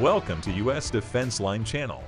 Welcome to U.S. Defense Line Channel.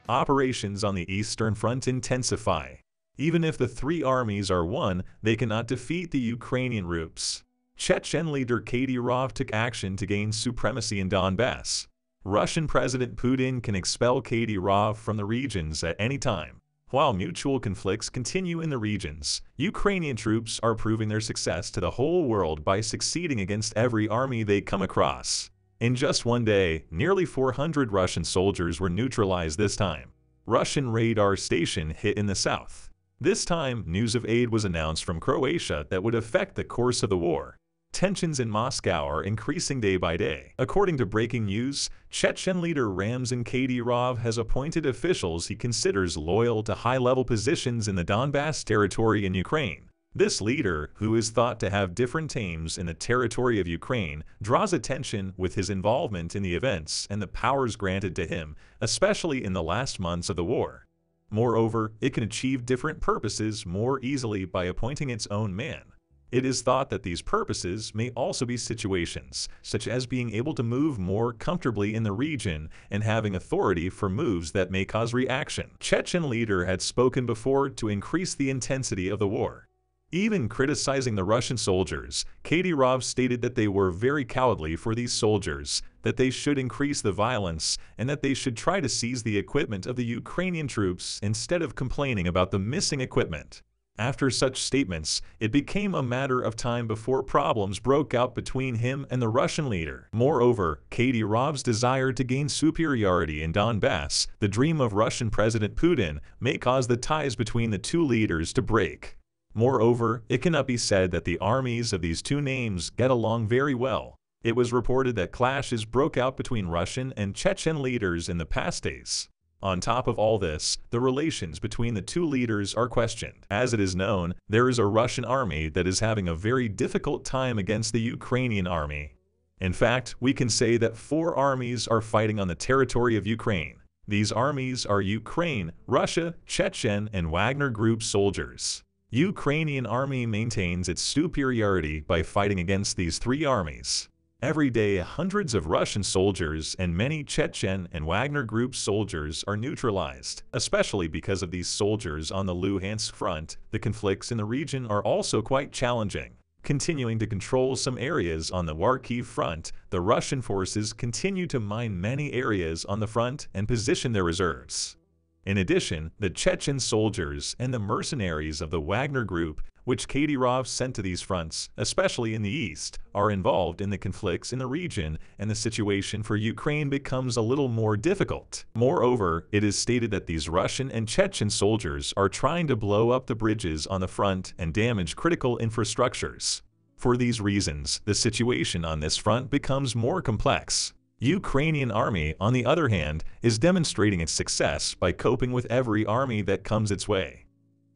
Operations on the Eastern Front intensify. Even if the three armies are one, they cannot defeat the Ukrainian troops. Chechen leader Kadyrov took action to gain supremacy in Donbass. Russian President Putin can expel Kadyrov from the regions at any time. While mutual conflicts continue in the regions, Ukrainian troops are proving their success to the whole world by succeeding against every army they come across. In just one day, nearly 400 Russian soldiers were neutralized this time. Russian radar station hit in the south. This time, news of aid was announced from Croatia that would affect the course of the war. Tensions in Moscow are increasing day by day. According to breaking news, Chechen leader Ramzan Kadyrov has appointed officials he considers loyal to high-level positions in the Donbass territory in Ukraine. This leader, who is thought to have different aims in the territory of Ukraine, draws attention with his involvement in the events and the powers granted to him, especially in the last months of the war. Moreover, it can achieve different purposes more easily by appointing its own man. It is thought that these purposes may also be situations, such as being able to move more comfortably in the region and having authority for moves that may cause reaction. Chechen leader had spoken before to increase the intensity of the war. Even criticizing the Russian soldiers, Kadyrov stated that they were very cowardly for these soldiers, that they should increase the violence, and that they should try to seize the equipment of the Ukrainian troops instead of complaining about the missing equipment. After such statements, it became a matter of time before problems broke out between him and the Russian leader. Moreover, Kadyrov's desire to gain superiority in Donbass, the dream of Russian President Putin, may cause the ties between the two leaders to break. Moreover, it cannot be said that the armies of these two names get along very well. It was reported that clashes broke out between Russian and Chechen leaders in the past days. On top of all this, the relations between the two leaders are questioned. As it is known, there is a Russian army that is having a very difficult time against the Ukrainian army. In fact, we can say that 4 armies are fighting on the territory of Ukraine. These armies are Ukraine, Russia, Chechen, and Wagner Group soldiers. Ukrainian army maintains its superiority by fighting against these 3 armies. Every day, hundreds of Russian soldiers and many Chechen and Wagner Group soldiers are neutralized. Especially because of these soldiers on the Luhansk front, the conflicts in the region are also quite challenging. Continuing to control some areas on the Kharkiv front, the Russian forces continue to mine many areas on the front and position their reserves. In addition, the Chechen soldiers and the mercenaries of the Wagner Group, which Kadyrov sent to these fronts, especially in the east, are involved in the conflicts in the region, and the situation for Ukraine becomes a little more difficult. Moreover, it is stated that these Russian and Chechen soldiers are trying to blow up the bridges on the front and damage critical infrastructures. For these reasons, the situation on this front becomes more complex. Ukrainian army, on the other hand, is demonstrating its success by coping with every army that comes its way.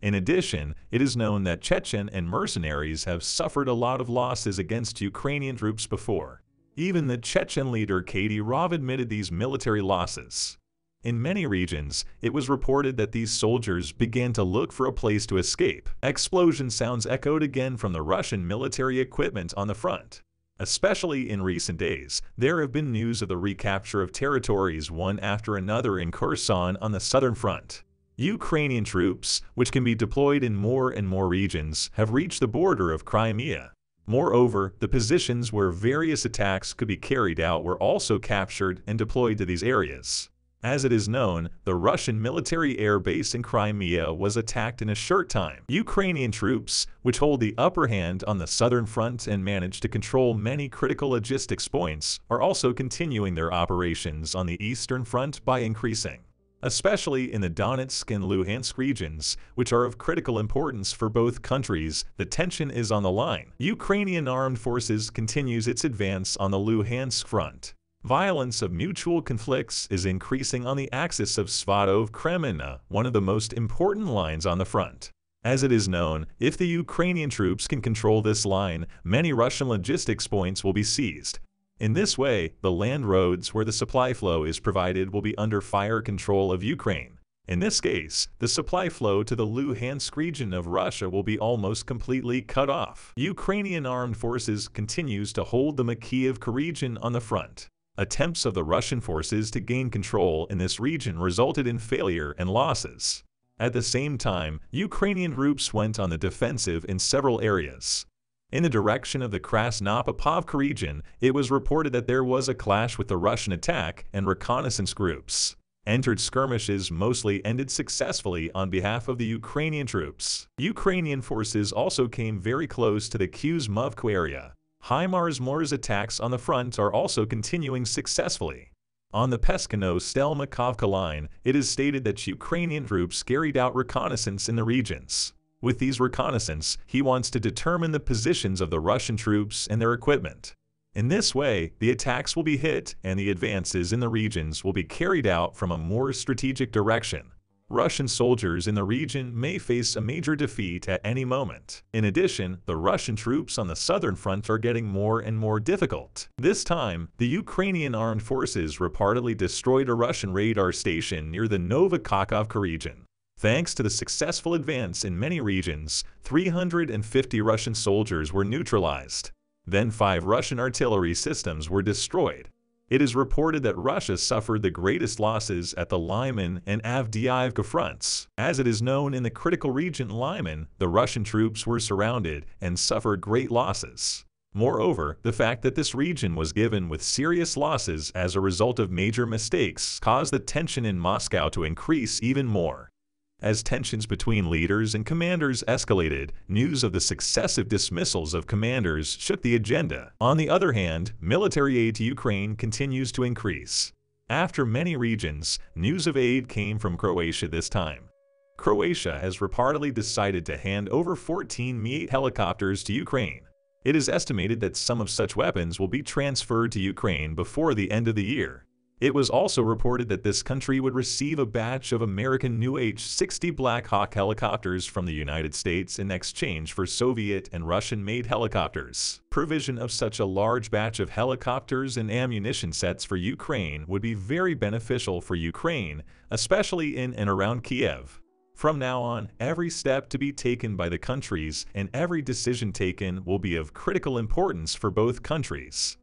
In addition, it is known that Chechen and mercenaries have suffered a lot of losses against Ukrainian troops before. Even the Chechen leader Kadyrov admitted these military losses. In many regions, it was reported that these soldiers began to look for a place to escape. Explosion sounds echoed again from the Russian military equipment on the front. Especially in recent days, there have been news of the recapture of territories one after another in Kherson on the southern front. Ukrainian troops, which can be deployed in more and more regions, have reached the border of Crimea. Moreover, the positions where various attacks could be carried out were also captured and deployed to these areas. As it is known, the Russian military air base in Crimea was attacked in a short time. Ukrainian troops, which hold the upper hand on the southern front and manage to control many critical logistics points, are also continuing their operations on the eastern front by increasing. Especially in the Donetsk and Luhansk regions, which are of critical importance for both countries, the tension is on the line. Ukrainian armed forces continues its advance on the Luhansk front. Violence of mutual conflicts is increasing on the axis of Svatov-Kremenna, one of the most important lines on the front. As it is known, if the Ukrainian troops can control this line, many Russian logistics points will be seized. In this way, the land roads where the supply flow is provided will be under fire control of Ukraine. In this case, the supply flow to the Luhansk region of Russia will be almost completely cut off. Ukrainian armed forces continues to hold the Makiyivka region on the front. Attempts of the Russian forces to gain control in this region resulted in failure and losses. At the same time, Ukrainian troops went on the defensive in several areas. In the direction of the Krasnopopovka region, it was reported that there was a clash with the Russian attack and reconnaissance groups. Entered skirmishes mostly ended successfully on behalf of the Ukrainian troops. Ukrainian forces also came very close to the Kuzmovka area. HIMARS-MORS attacks on the front are also continuing successfully. On the Peskino-Stelmakovka line, it is stated that Ukrainian troops carried out reconnaissance in the regions. With these reconnaissance, he wants to determine the positions of the Russian troops and their equipment. In this way, the attacks will be hit and the advances in the regions will be carried out from a more strategic direction. Russian soldiers in the region may face a major defeat at any moment. In addition, the Russian troops on the southern front are getting more and more difficult. This time, the Ukrainian armed forces reportedly destroyed a Russian radar station near the Novokakhovka region. Thanks to the successful advance in many regions, 350 Russian soldiers were neutralized. Then 5 Russian artillery systems were destroyed. It is reported that Russia suffered the greatest losses at the Lyman and Avdiivka fronts. As it is known in the critical region Lyman, the Russian troops were surrounded and suffered great losses. Moreover, the fact that this region was given with serious losses as a result of major mistakes caused the tension in Moscow to increase even more. As tensions between leaders and commanders escalated, news of the successive dismissals of commanders shook the agenda. On the other hand, military aid to Ukraine continues to increase. After many regions, news of aid came from Croatia this time. Croatia has reportedly decided to hand over 14 Mi-8 helicopters to Ukraine. It is estimated that some of such weapons will be transferred to Ukraine before the end of the year. It was also reported that this country would receive a batch of American new H-60 Black Hawk helicopters from the United States in exchange for Soviet and Russian-made helicopters. Provision of such a large batch of helicopters and ammunition sets for Ukraine would be very beneficial for Ukraine, especially in and around Kiev. From now on, every step to be taken by the countries and every decision taken will be of critical importance for both countries.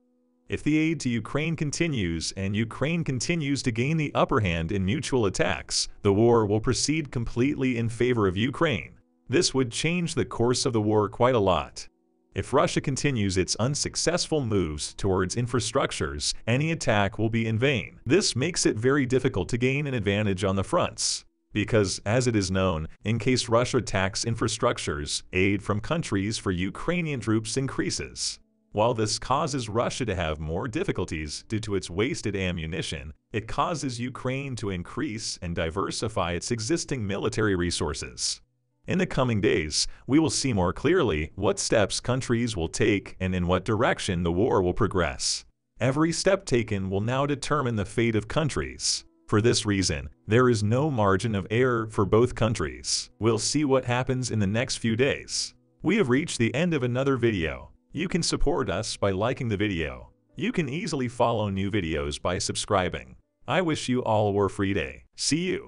If the aid to Ukraine continues and Ukraine continues to gain the upper hand in mutual attacks, the war will proceed completely in favor of Ukraine. This would change the course of the war quite a lot. If Russia continues its unsuccessful moves towards infrastructures, any attack will be in vain. This makes it very difficult to gain an advantage on the fronts. Because, as it is known, in case Russia attacks infrastructures, aid from countries for Ukrainian troops increases. While this causes Russia to have more difficulties due to its wasted ammunition, it causes Ukraine to increase and diversify its existing military resources. In the coming days, we will see more clearly what steps countries will take and in what direction the war will progress. Every step taken will now determine the fate of countries. For this reason, there is no margin of error for both countries. We'll see what happens in the next few days. We have reached the end of another video. You can support us by liking the video. You can easily follow new videos by subscribing. I wish you all a war-free day. See you.